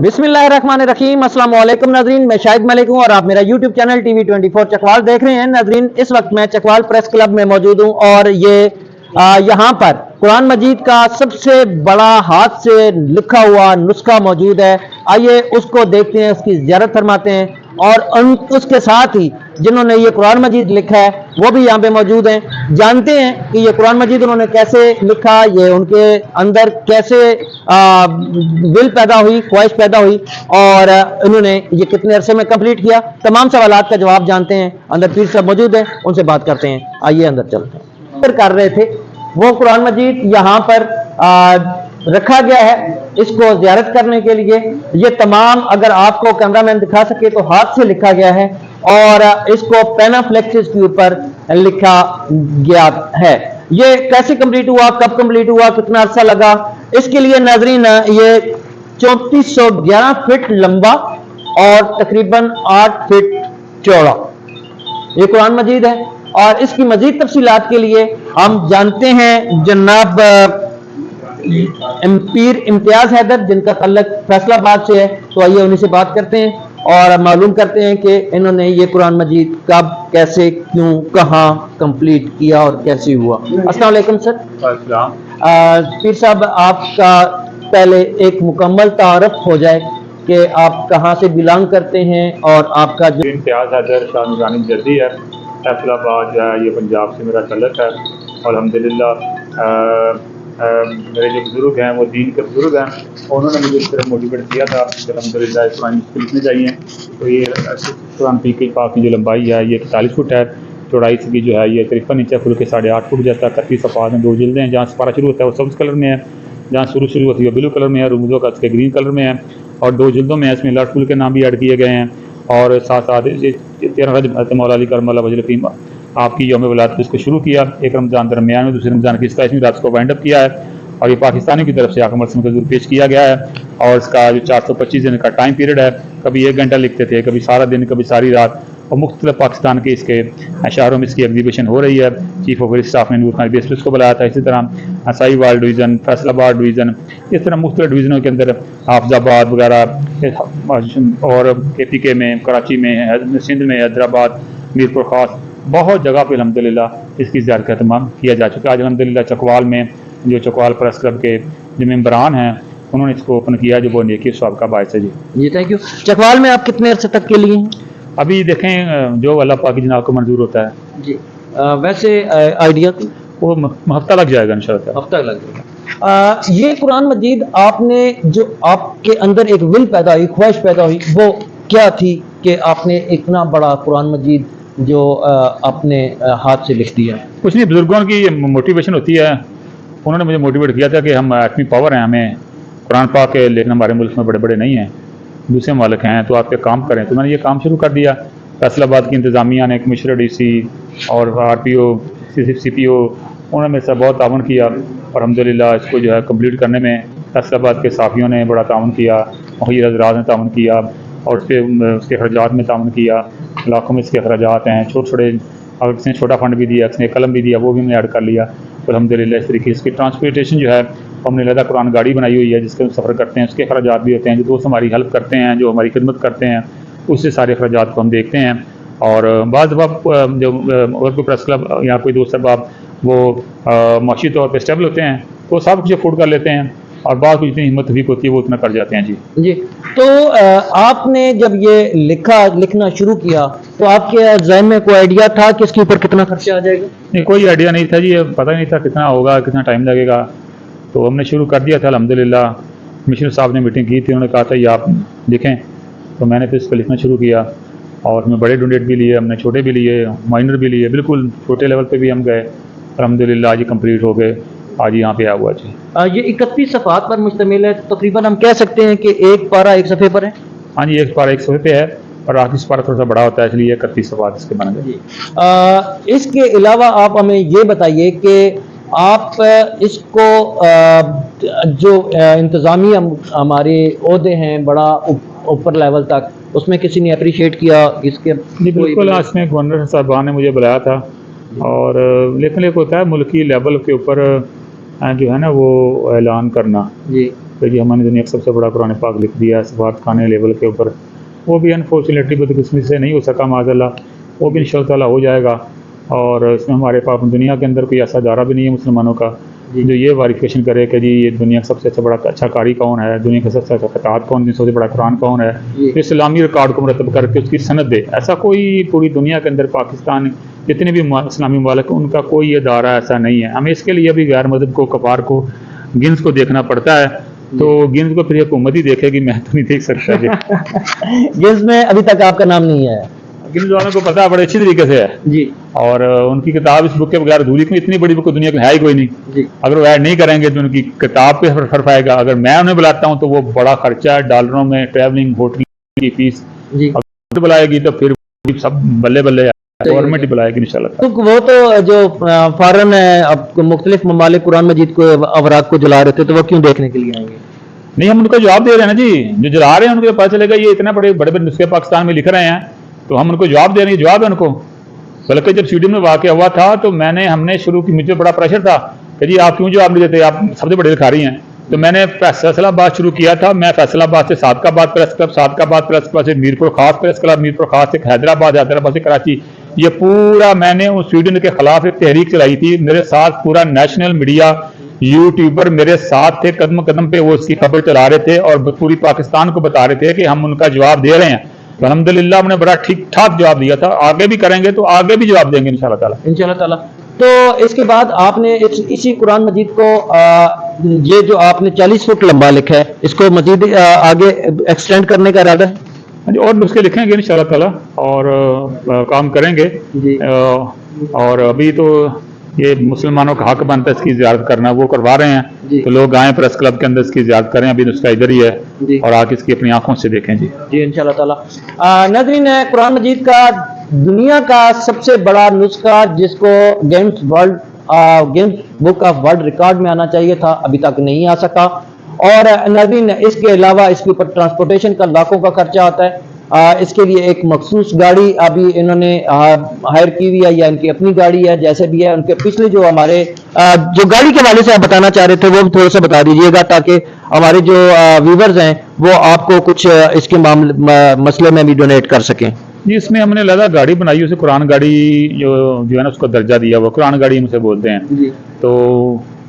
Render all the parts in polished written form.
बिस्मिल्लाहिर्रहमानिर्रहीम। अस्सलाम वालेकुम नाज़रीन, मैं शाहिद मलिक हूँ और आप मेरा यूट्यूब चैनल टीवी 24 चकवाल देख रहे हैं। नाज़रीन, इस वक्त मैं चकवाल प्रेस क्लब में मौजूद हूँ और ये यहाँ पर कुरान मजीद का सबसे बड़ा हाथ से लिखा हुआ नुस्खा मौजूद है। आइए उसको देखते हैं, उसकी ज़ियारत फरमाते हैं और उसके साथ ही जिन्होंने ये कुरान मजीद लिखा है वो भी यहाँ पे मौजूद हैं। जानते हैं कि ये कुरान मजीद उन्होंने कैसे लिखा, ये उनके अंदर कैसे विल पैदा हुई, ख्वाहिश पैदा हुई और इन्होंने ये कितने अरसे में कंप्लीट किया। तमाम सवालात का जवाब जानते हैं। अंदर पीर साहब मौजूद हैं, उनसे बात करते हैं। आइए अंदर चलते हैं। फिर कर रहे थे वो कुरान मजीद यहाँ पर रखा गया है इसको ज़ियारत करने के लिए। ये तमाम, अगर आपको कैमरामैन दिखा सके तो हाथ से लिखा गया है और इसको पेनाफ्लेक्सिस के ऊपर लिखा गया है। ये कैसे कंप्लीट हुआ, कब कंप्लीट हुआ, कितना अरसा लगा, इसके लिए नाजरीन ये 3411 फीट लंबा और तकरीबन 8 फीट चौड़ा ये कुरान मजीद है। और इसकी मजीद तफसीलात के लिए हम जानते हैं जनाब पीर इम्तियाज हैदर, जिनका तल्लुक फैसलाबाद से है। तो आइए उन्हीं से बात करते हैं और मालूम करते हैं कि इन्होंने ये कुरान मजीद कब, कैसे, क्यों, कहाँ कंप्लीट किया और कैसे हुआ। अस्सलाम वालेकुम सर। पीर साहब, आपका पहले एक मुकम्मल तारफ हो जाए कि आप कहाँ से बिलोंग करते हैं और आपका जो इम्तियाज हैदर शाह नूरानी जद्दी है, फैसलाबाद जो है ये पंजाब से मेरा तल्लुक है। अल्हम्दुलिल्लाह मेरे जो बुज़ुर्ग हैं वो दीन के बुज़ुर्ग हैं, उन्होंने मुझे इस तरह मोटिवेट किया था कि अल्हम्दुलिल्लाह इस कुरान को लिखने चाहिए। तो ये कुरान पाक की जो लंबाई है ये 41 फुट है, चौड़ाई इसकी जो है ये 53 इंच है, खुल के 8.5 फुट जाता है। 31 सफ़ात में 2 जिल्दें हैं। जहाँ से पारा शुरू होता है वो सब्ज़ कलर में है, जहाँ शुरू होती है वो ब्लू कलर में है, रुमज़ों का उसके ग्रीन कलर में है और 2 जिल्दों में इसमें लाट फुल के नाम भी ऐड किए गए हैं। और साथ साथ 13 रजब मौला अली करम अल्लाह वजह फ़ीम आपकी यौम विलादत इसको शुरू किया। एक रमज़ान दरमियान में, दूसरे रमज़ान की 27वीं रात को वाइंड अप किया है और ये पाकिस्तानी की तरफ से आकर मरसम का ज़रूर पेश किया गया है। और इसका जो 425 दिन का टाइम पीरियड है, कभी 1 घंटा लिखते थे, कभी सारा दिन, कभी सारी रात, और मुख्तलिफ पाकिस्तान के इसके शहरों में इसकी एग्जीबिशन हो रही है। चीफ ऑफ स्टाफ ने नूर खान बेस को बुलाया था। इसी तरह साहिवाल डिवीज़न, फैसलाबाद डिवीज़न, इस तरह मुख्तलिफ डिवीज़नों के अंदर हाफजाबाद वगैरह और KPK में, कराची में, सिंध में, हैदराबाद, मीरपुर खास, बहुत जगह पर अल्हम्दुलिल्लाह इसकी ज़ियारत का एहतमाम किया जा चुका है। आज अल्हम्दुलिल्लाह चकवाल में जो चकवाल प्रेस क्लब के जो मेम्बरान हैं उन्होंने इसको ओपन किया, जो वो नेकी स्वाब का बायस है। जी थैंक यू। चकवाल में आप कितने अरसे तक के लिए हैं? अभी देखें जो अल्लाह पाक की जनाब को मंजूर होता है जी। वैसे आइडिया वो हफ्ता लग जाएगा इंशाअल्लाह। हफ्ता लग जाएगा। ये कुरान मजीद आपने जो आपके अंदर एक विल पैदा हुई, ख्वाहिश पैदा हुई, वो क्या थी कि आपने इतना बड़ा कुरान मजीद जो अपने हाथ से लिख दिया? कुछ नहीं, बुजुर्गों की मोटिवेशन होती है। उन्होंने मुझे मोटिवेट किया था कि हम एटमी पावर हैं, हमें कुरान पाक के लेकिन हमारे मुल्क में बड़े बड़े नहीं हैं, दूसरे मालिक हैं, तो आप ये काम करें। तो मैंने ये काम शुरू कर दिया। फैसलाबाद की इंतज़ामिया ने, कमिश्नर DC और RPO, CPO, उन्होंने मेरे साथ बहुत ताउन किया और अल्हम्दुलिल्लाह इसको जो है कंप्लीट करने में फैसलाबाद के साफ़ियों ने बड़ा ताउन किया, मुखिर हज़रात ने ताउन किया और उसके अखराजात में ताउन किया। लाखों में इसके अखराजात हैं, छोटे अगर किसी ने छोटा फंड भी दिया, किसी ने कलम भी दिया, वो भी हमने ऐड कर लिया। तो अल्हम्दुलिल्लाह इस तरीके से इसकी ट्रांसपोर्टेशन जो है हमने लदा कुरान गाड़ी बनाई हुई है जिसके सफ़र करते हैं, उसके अखराजात भी होते हैं। जो दोस्त हमारी हेल्प करते हैं, जो हमारी खिदमत करते हैं, उससे सारे अखराजात को हम देखते हैं। और बाद जो और कोई प्रेस क्लब या कोई दोस्त अहबाब वो माशी तौर पर स्टेबल होते हैं तो सब कुछ अफोर्ड कर लेते हैं और बाद को जितनी हिम्मत तौफीक होती है वो उतना कर जाते हैं। जी। तो आपने जब ये लिखना शुरू किया तो आपके ज़हन में कोई आइडिया था कि इसके ऊपर कितना खर्चा आ जाएगा? नहीं, कोई आइडिया नहीं था जी, पता नहीं था कितना होगा, कितना टाइम लगेगा। तो हमने शुरू कर दिया था। अल्हम्दुलिल्लाह कमिश्नर साहब ने मीटिंग की थी, उन्होंने कहा था ये आप लिखें, तो मैंने फिर इसको लिखना शुरू किया और उसमें बड़े डोनेट भी लिए, हमने छोटे भी लिए, माइनर भी लिए, बिल्कुल छोटे लेवल पे भी हम गए। अल्हम्दुलिल्लाह आज ये कंप्लीट हो गए, आज यहाँ पे आया हुआ। जी, ये 31 सफ़ात पर मुश्तमिल है, तो तकरीबन हम कह सकते हैं कि एक पारा एक सफ़े पर है। हाँ जी, एक पारा एक सफ़े पे है और आखिरी पारा थोड़ा सा बड़ा होता है, इसलिए 31 सफ़ात इसके बन गए। इसके अलावा आप हमें ये बताइए कि आप इसको जो इंतज़ामी हमारे ओहदे हैं बड़ा ऊपर लेवल तक, उसमें किसी ने अप्रिशिएट किया इसके? जी बिल्कुल, इसमें गवर्नर साहबान ने मुझे बुलाया था और लेकिन एक होता है मुल्की लेवल के ऊपर जो है ना वो ऐलान करना। जी, कि जी हमने दुनिया का सबसे बड़ा कुरान पाक लिख दिया सफारत खाने लेवल के ऊपर, वो भी अनफॉर्चुनेटली बदकिस्मती से नहीं हो सका माज़अल्लाह, वो भी इंशाअल्लाह ताला हो जाएगा। और इसमें हमारे पास दुनिया के अंदर कोई ऐसा इदारा भी नहीं है मुसलमानों का जो ये वेरिफिकेशन करे कि जी ये दुनिया का सबसे बड़ा अच्छा कारी कौन है, दुनिया का सबसे अच्छा खताब कौन है, सबसे बड़ा कुरान कौन है, इस्लामी रिकॉर्ड को मुरतब करके उसकी सनद दे। ऐसा कोई पूरी दुनिया के अंदर पाकिस्तान जितने भी इस्लामी मुमालिक उनका कोई इदारा ऐसा नहीं है। हमें इसके लिए भी गैर मजहब को, कफार को, गिन्स को देखना पड़ता है। तो गिन्स को फिर हुकूमत ही देखेगी, मैं तो नहीं देख सकता जी। गिन्स में अभी तक आपका नाम नहीं है? गिन्स वालों को पता बड़े अच्छी तरीके से है जी, और उनकी किताब इस बुक के बगैर अधूरी, क्यों इतनी बड़ी बुक दुनिया में है ही कोई नहीं जी। अगर वो ऐड नहीं करेंगे तो उनकी किताब पे फर्क आएगा। अगर मैं उन्हें बुलाता हूँ तो वो बड़ा खर्चा है डॉलरों में, ट्रैवलिंग, होटल की फीस जी। तो बुलाएगी तो फिर सब बल्ले बल्ले गवर्नमेंट ही बुलाएगी इंशाल्लाह। तो वो तो जो फॉरेन है, अब मुख्तलिफ ममालिक कुरान मजीद को अवराक को जला रहे थे, तो वो क्यों देखने के लिए आएंगे? नहीं, हम उनको जवाब दे रहे हैं ना जी, जो जला रहे हैं उनको पता चलेगा ये इतने बड़े बड़े नुस्खे पाकिस्तान में लिख रहे हैं, तो हम उनको जवाब दे रहे हैं, जवाब है उनको। बल्कि जब स्वीडन में वाक़या हुआ था तो हमने शुरू की, मुझे बड़ा प्रेशर था कि जी आप क्यों जवाब नहीं देते, आप सबसे बड़े लिखा रही हैं। तो मैंने फैसलाबाद शुरू किया था, मैं फैसलाबाद से Sadiqabad press club, Sadiqabad press club से मीरपुर खास प्रेस क्लब, मीरपुर खास से हैदराबाद, हैदराबाद से कराची, ये पूरा मैंने उस स्वीडन के खिलाफ एक तहरीक चलाई थी। मेरे साथ पूरा नेशनल मीडिया, यूट्यूबर मेरे साथ थे, कदम कदम पे वो उसकी खबर चला रहे थे और पूरी पाकिस्तान को बता रहे थे कि हम उनका जवाब दे रहे हैं। तो अल्हम्दुलिल्लाह हमने बड़ा ठीक ठाक जवाब दिया था, आगे भी करेंगे तो आगे भी जवाब देंगे इंशाल्लाह ताला। तो इसके बाद आपने इसी कुरान मजीद को ये जो आपने 40 फुट लंबा लिखा है, इसको मजीद आगे एक्सटेंड करने का इरादा है? और नुस्खे लिखेंगे इंशाल्लाह ताला और काम करेंगे जी। और अभी तो ये मुसलमानों का हक बनता है इसकी ज़ियारत करना, वो करवा रहे हैं, तो लोग आए प्रेस क्लब के अंदर इसकी ज़ियारत करें। अभी नुस्खा इधर ही है और आके इसकी अपनी आंखों से देखें जी। जी इंशाल्लाह ताला। नाज़रीन, कुरान मजीद का दुनिया का सबसे बड़ा नुस्खा जिसको Guinness book of world record में आना चाहिए था, अभी तक नहीं आ सका। और नाज़रीन, इसके अलावा इसके ऊपर ट्रांसपोर्टेशन का लाखों का खर्चा आता है। इसके लिए एक मखसूस गाड़ी अभी इन्होंने हायर की हुई है या इनकी अपनी गाड़ी है, जैसे भी है। उनके पिछले जो हमारे जो गाड़ी के वाले से आप बताना चाह रहे थे वो भी थोड़ा सा बता दीजिएगा, ताकि हमारे जो व्यूवर्स हैं वो आपको कुछ इसके मसले में भी डोनेट कर सकें। जी, इसमें हमने लगा गाड़ी बनाई, उसे कुरान गाड़ी जो है ना उसको दर्जा दिया हुआ, कुरान गाड़ी हम उसे बोलते हैं जी। तो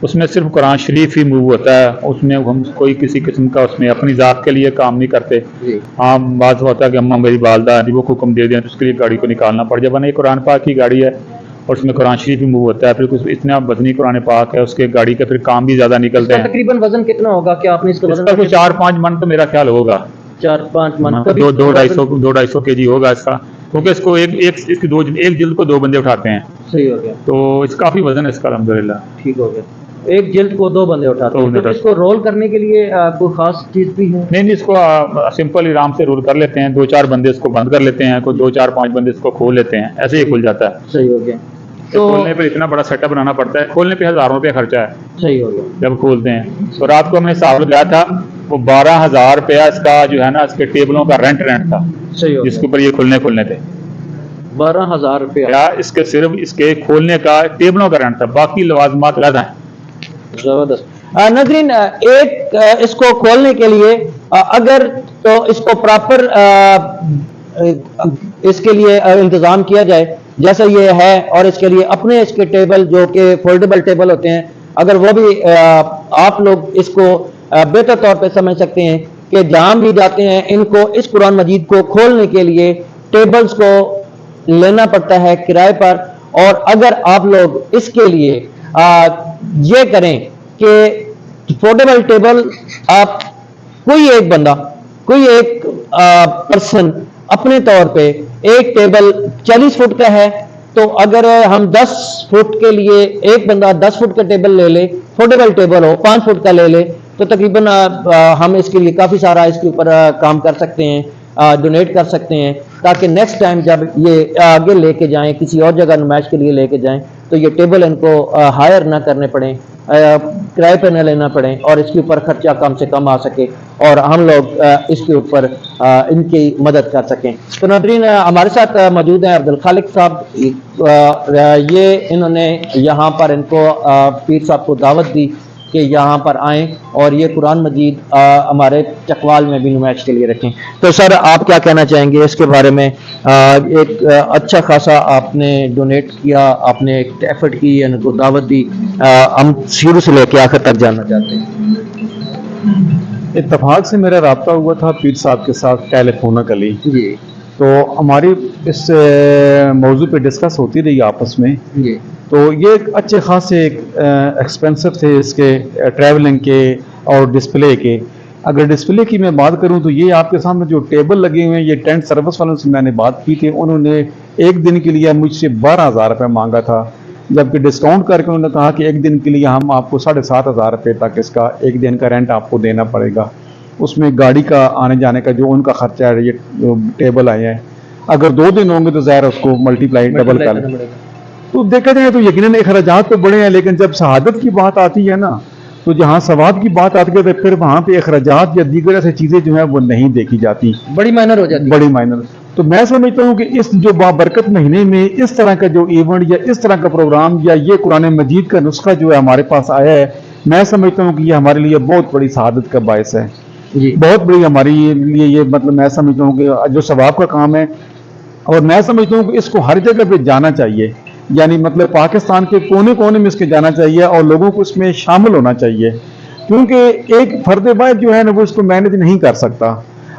उसमें सिर्फ कुरान शरीफ ही मूव होता है, उसमें हम कोई किसी किस्म का उसमें अपनी ज़ात के लिए काम नहीं करते। हाँ, बात होता है कि अम्मा मेरी वालदा वो हुक्म दे दें तो उसके लिए गाड़ी को निकालना पड़ जाए, वरना ये कुरान पाक की गाड़ी है और उसमें कुरान शरीफ ही मूव होता है। फिर कुछ इतना वजनी कुरान पाक है, उसके गाड़ी के फिर काम भी ज़्यादा निकलते हैं। तकरीबन वजन कितना होगा, क्या आपने इसका वजन? कुछ 4-5 मन तो मेरा ख्याल होगा, 4-5 मन, 2-250 kg होगा इसका, क्योंकि इसको एक जिल्द को 2 बंदे उठाते हैं। सही हो गया, तो इस काफ़ी वजन है इसका अल्हम्दुलिल्लाह। ठीक हो गया, एक जिल्द को 2 बंदे उठाते हैं। तो इसको रोल करने के लिए कोई खास चीज भी है? नहीं, इसको सिंपल आराम से रोल कर लेते हैं, 2-4 बंदे इसको बंद कर लेते हैं, कोई 2-4-5 बंदे इसको खोल लेते हैं, ऐसे ही खुल जाता है। सही हो गया। तो खोलने पे इतना बड़ा सेटअप बनाना पड़ता है, खोलने पे हज़ारों रुपया खर्चा है। सही हो गया। जब खोलते हैं तो रात को हमने हिसाब लगाया था, वो 12,000 रुपया इसका जो है ना इसके टेबलों का रेंट था। सही हो गया। जिसके ऊपर ये खुलने थे 12,000 रुपया इसके सिर्फ इसके खोलने का टेबलों का रेंट था, बाकी लवाजमात अलग हैं। जबरदस्त। नाज़रीन, एक इसको खोलने के लिए अगर तो इसको प्रॉपर इसके लिए इंतजाम किया जाए जैसा ये है, और इसके लिए अपने इसके टेबल जो कि फोल्डेबल टेबल होते हैं, अगर वो भी आप लोग इसको बेहतर तौर पे समझ सकते हैं कि जहाँ भी जाते हैं इनको इस कुरान मजीद को खोलने के लिए टेबल्स को लेना पड़ता है किराए पर। और अगर आप लोग इसके लिए ये करें कि फोल्डेबल टेबल आप कोई एक बंदा, कोई एक पर्सन अपने तौर पे एक टेबल 40 फुट का है, तो अगर हम 10 फुट के लिए एक बंदा 10 फुट का टेबल ले ले, फोल्डेबल टेबल हो 5 फुट का ले ले, तो तकरीबन हम इसके लिए काफ़ी सारा इसके ऊपर काम कर सकते हैं, डोनेट कर सकते हैं, ताकि नेक्स्ट टाइम जब ये आगे लेके जाएं, किसी और जगह नुमाइश के लिए लेके जाएं, तो ये टेबल इनको हायर ना करने पड़े, किराए पर न लेना पड़े और इसके ऊपर खर्चा कम से कम आ सके और हम लोग इसके ऊपर इनकी मदद कर सकें। तो नाज़रीन, हमारे साथ मौजूद हैं अब्दुल खालिक साहब। ये इन्होंने यहाँ पर इनको पीर साहब को दावत दी कि यहाँ पर आएँ और ये कुरान मजीद हमारे चकवाल में भी नुमाइश के लिए रखें। तो सर आप क्या कहना चाहेंगे इसके बारे में? एक अच्छा खासा आपने डोनेट किया, आपने एक एफर्ट की, उनको दावत दी, हम शुरू से लेकर आखिर तक जानना चाहते हैं। इत्तफाक से मेरा राब्ता हुआ था पीर साहब के साथ टेलीफोनिकली, जी तो हमारी इस मौजू पे डिस्कस होती रही आपस में। जी तो ये एक अच्छे खासे एक्सपेंसिव थे इसके ट्रैवलिंग के और डिस्प्ले के। अगर डिस्प्ले की मैं बात करूं तो ये आपके सामने जो टेबल लगे हुए हैं, ये टेंट सर्विस वालों से मैंने बात की थी, उन्होंने एक दिन के लिए मुझसे 12,000 रुपये मांगा था, जबकि डिस्काउंट करके उन्होंने कहा कि एक दिन के लिए हम आपको 7,500 रुपये तक इसका एक दिन का रेंट आपको देना पड़ेगा। उसमें गाड़ी का आने जाने का जो उनका खर्चा है, ये टेबल आए हैं, अगर 2 दिन होंगे तो ज़ाहिर उसको मल्टीप्लाई डबल कर लें। तो देखा जाए तो यकीनन अखराजात तो बड़े हैं, लेकिन जब शहादत की बात आती है ना, तो जहाँ सवाब की बात आती है तो फिर वहाँ पे अखराजात या दीगर ऐसी चीज़ें जो है वो नहीं देखी जाती, बड़ी माइनर हो जाती है। बड़ी माइनर। तो मैं समझता हूँ कि इस जो बाबरकत महीने में इस तरह का जो इवेंट या इस तरह का प्रोग्राम या ये कुरान मजीद का नुस्खा जो है हमारे पास आया है, मैं समझता हूँ कि ये हमारे लिए बहुत बड़ी शहादत का बायस है जी। बहुत बड़ी हमारे लिए ये मतलब मैं समझता हूँ कि जो सवाब का काम है, और मैं समझता हूँ कि इसको हर जगह पे जाना चाहिए, यानी मतलब पाकिस्तान के कोने कोने में इसके जाना चाहिए और लोगों को इसमें शामिल होना चाहिए, क्योंकि एक फर्द वाहिद जो है ना वो इसको मैनेज नहीं कर सकता।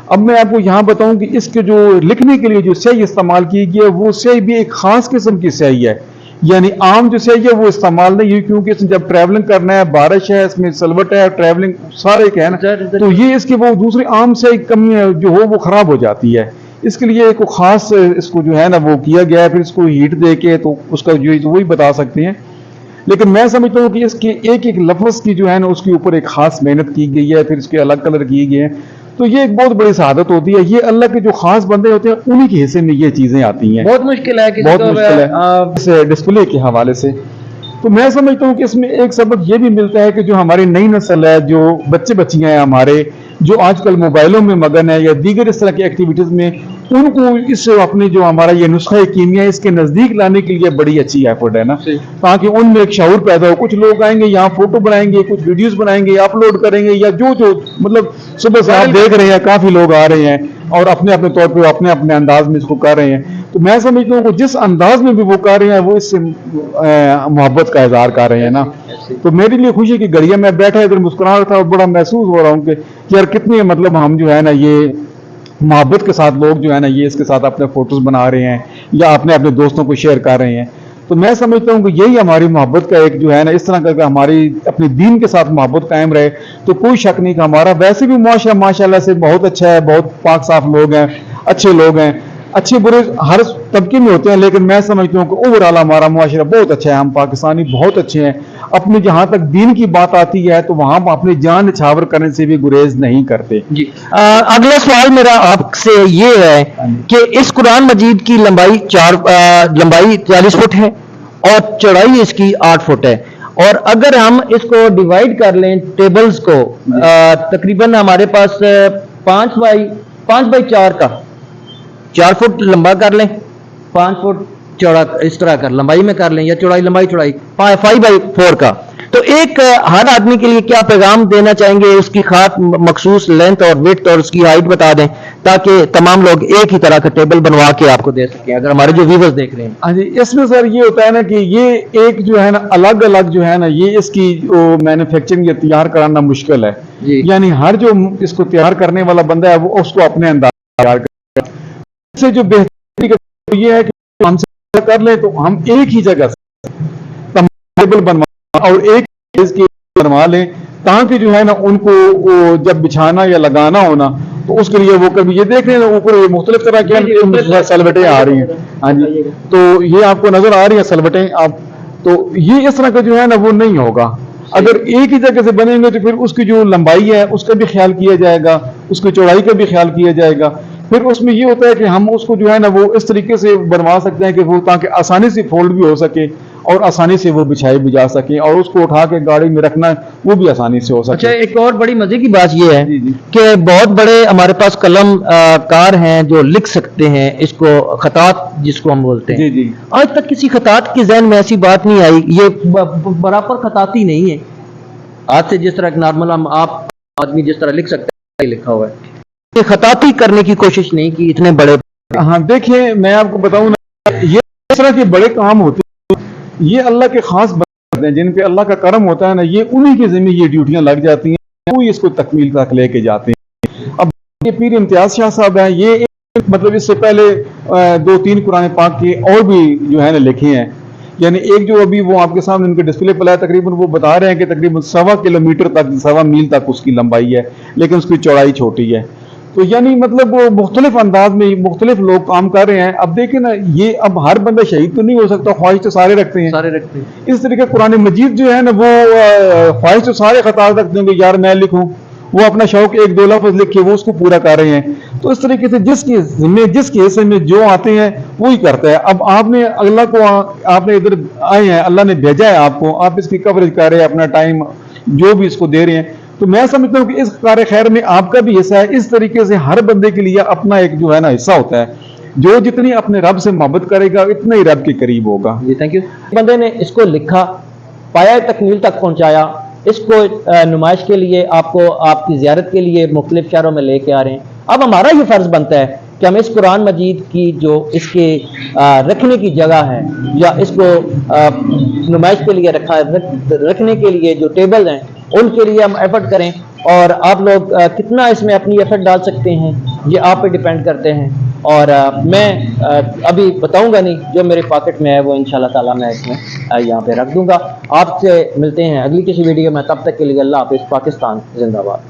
अब मैं आपको यहाँ बताऊं कि इसके जो लिखने के लिए जो स्याही इस्तेमाल की गई है, वो स्याही भी एक खास किस्म की स्याही है, यानी आम जो स्याही है वो इस्तेमाल नहीं हुई, क्योंकि इसमें जब ट्रैवलिंग करना है, बारिश है, इसमें सलवट है, ट्रैवलिंग सारे के है ना, तो ये इसकी वो दूसरी आम स्याही कमी जो हो वो खराब हो जाती है। इसके लिए एक खास इसको जो है ना वो किया गया है, फिर इसको हीट दे के तो उसका जो वही बता सकते हैं। लेकिन मैं समझता हूँ कि इसके एक एक लफ्ज़ की जो है ना उसके ऊपर एक खास मेहनत की गई है, फिर इसके अलग कलर किए गए हैं, तो ये एक बहुत बड़ी शहादत होती है। ये अल्लाह के जो खास बंदे होते हैं उन्हीं के हिस्से में ये चीज़ें आती हैं। बहुत मुश्किल है, बहुत मुश्किल है इस डिस्प्ले के हवाले से। तो मैं समझता हूँ कि इसमें एक सबक ये भी मिलता है कि जो हमारी नई नस्ल है, जो बच्चे बच्चियाँ हैं हमारे, जो आजकल मोबाइलों में मगन है या दीगर इस तरह की एक्टिविटीज़ में, उनको इस अपने जो हमारा ये नुस्खा कीमिया इसके नज़दीक लाने के लिए बड़ी अच्छी एफर्ट है ना, ताकि उनमें एक शऊर पैदा हो। कुछ लोग आएंगे यहाँ फोटो बनाएंगे, कुछ वीडियोस बनाएंगे, अपलोड करेंगे, या जो जो मतलब सुबह से आप देख रहे हैं काफ़ी लोग आ रहे हैं और अपने अपने तौर पर अपने अपने अंदाज में इसको कर रहे हैं। तो मैं समझता हूँ कि जिस अंदाज में भी वो कर रहे हैं वो इससे मोहब्बत का इजहार कर रहे हैं ना। तो मेरे लिए खुशी की घड़िया मैं बैठा इधर मुस्कुरा रहा था और बड़ा महसूस हो रहा हूँ कि यार कितने मतलब हम जो है ना ये मोहब्बत के साथ लोग जो है ना ये इसके साथ अपने फोटोज बना रहे हैं या अपने अपने दोस्तों को शेयर कर रहे हैं। तो मैं समझता हूँ कि यही हमारी मोहब्बत का एक जो है ना, इस तरह का हमारी अपने दीन के साथ मोहब्बत कायम रहे, तो कोई शक नहीं कि हमारा वैसे भी मुआशरा माशाल्लाह से बहुत अच्छा है, बहुत पाक साफ लोग हैं, अच्छे लोग हैं, अच्छे बुरे हर तबके में होते हैं, लेकिन मैं समझता हूँ कि ओवरऑल हमारा मुआशरा बहुत अच्छा है। हम पाकिस्तानी बहुत अच्छे हैं। अपने जहाँ तक दीन की बात आती है तो वहाँ अपनी जान निछावर करने से भी गुरेज नहीं करते जी। अगला सवाल मेरा आपसे ये है कि इस कुरान मजीद की लंबाई 40 फुट है और चौड़ाई इसकी 8 फुट है, और अगर हम इसको डिवाइड कर लें टेबल्स को, तकरीबन हमारे पास 5 बाई 4 का 4 फुट लंबा कर लें, 5 फुट चौड़ा इस तरह कर लंबाई में कर लें, या चौड़ाई 5 बाई 4 का, तो एक हर आदमी के लिए क्या पैगाम देना चाहेंगे? उसकी खास मखसूस लेंथ और विड्थ और उसकी हाइट बता दें ताकि तमाम लोग एक ही तरह का टेबल बनवा के आपको दे सकें, अगर हमारे जो व्यूअर्स देख रहे हैं। हाँ जी, इसमें सर ये होता है ना कि ये एक जो है ना अलग अलग जो है ना ये इसकी मैन्युफैक्चरिंग या तैयार कराना मुश्किल है, यानी हर जो इसको तैयार करने वाला बंदा है वो उसको अपने अंदाज तैयार करे। इससे जो बेहतरी ये है कि हमसे कर ले तो हम एक ही जगह से टेबल बनवा और एक इसकी बनवा लें, ताकि जो है ना उनको वो जब बिछाना या लगाना होना तो उसके लिए वो कभी ये देख रहे हैं ऊपर ये मुख्तलिफ तरह की सलवटें आ रही हैं। हाँ जी, तो ये आपको नजर आ रही है सलवटें आप, तो ये इस तरह का जो है ना वो नहीं होगा। अगर एक ही जगह से बनेंगे तो फिर उसकी जो लंबाई है उसका भी ख्याल किया जाएगा, उसकी चौड़ाई का भी ख्याल किया जाएगा। फिर उसमें ये होता है कि हम उसको जो है ना वो इस तरीके से बनवा सकते हैं कि वो ताकि आसानी से फोल्ड भी हो सके और आसानी से वो बिछाई भी जा सके, और उसको उठा के गाड़ी में रखना वो भी आसानी से हो सके। अच्छा, एक और बड़ी मजे की बात ये है कि बहुत बड़े हमारे पास कलम कार हैं जो लिख सकते हैं इसको, खतात जिसको हम बोलते हैं। जी। आज तक किसी खतात के जहन में ऐसी बात नहीं आई, ये बराबर खताती नहीं है। आज से जिस तरह नॉर्मल हम आप आदमी जिस तरह लिख सकते हैं लिखा हुआ है, ये खताती करने की कोशिश नहीं की इतने बड़े। हाँ देखिए, मैं आपको बताऊं ना, ये इस तरह के बड़े काम होते हैं, ये अल्लाह के खास बंदे हैं जिन पे अल्लाह का करम होता है ना, ये उन्हीं के ज़िम्मे ये ड्यूटियां लग जाती हैं, वो इसको तकमील तक लेके जाते हैं। अब ये पीर इम्तियाज शाह साहब हैं, ये मतलब इससे पहले 2-3 कुरान पाक के और भी जो है ना लिखे हैं, यानी एक जो अभी वो आपके सामने उनके डिस्प्ले पर है, तकरीबन वो बता रहे हैं कि तकरीबन 1.25 किलोमीटर तक, 1.25 मील तक उसकी लंबाई है, लेकिन उसकी चौड़ाई छोटी है। तो यानी मतलब वो मुख्तलिफ अंदाज में मुख्तलिफ लोग काम कर रहे हैं। अब देखें ना, ये अब हर बंदा शहीद तो नहीं हो सकता, ख्वाहिश तो सारे रखते हैं, सारे रखते हैं। इस तरीके कुरान मजीद जो है ना, वो ख्वाहिश तो सारे खता रखते हैं कि यार मैं लिखूं, वो अपना शौक 1-2 लफ्ज लिख के वो उसको पूरा कर रहे हैं। तो इस तरीके से जिसके जिम्मे जिसके हिस्से में जो आते हैं वो ही करता है। अब आपने अल्लाह को आपने इधर आए हैं, अल्लाह ने भेजा है आपको, आप इसकी कवरेज कर रहे हैं, अपना टाइम जो भी इसको दे रहे हैं, तो मैं समझता हूँ कि इस कार्य खैर में आपका भी हिस्सा है। इस तरीके से हर बंदे के लिए अपना एक जो है ना हिस्सा होता है, जो जितनी अपने रब से मोहब्बत करेगा इतना ही रब के करीब होगा। जी थैंक यू। बंदे ने इसको लिखा, पाया तकमील तक पहुंचाया, इसको नुमाइश के लिए आपको आपकी ज़ियारत के लिए मुख्तलिफ शहरों में लेके आ रहे हैं। अब हमारा ये फ़र्ज़ बनता है कि हम इस कुरान मजीद की जो इसके रखने की जगह है या इसको नुमाइश के लिए रखने के लिए जो टेबल हैं उनके लिए हम एफर्ट करें, और आप लोग कितना इसमें अपनी एफर्ट डाल सकते हैं ये आप पे डिपेंड करते हैं। और मैं अभी बताऊंगा नहीं, जो मेरे पॉकेट में है वो इंशाल्लाह ताला मैं इसमें यहाँ पे रख दूंगा। आपसे मिलते हैं अगली किसी वीडियो में, तब तक के लिए अल्लाह हाफिज़। पाकिस्तान जिंदाबाद।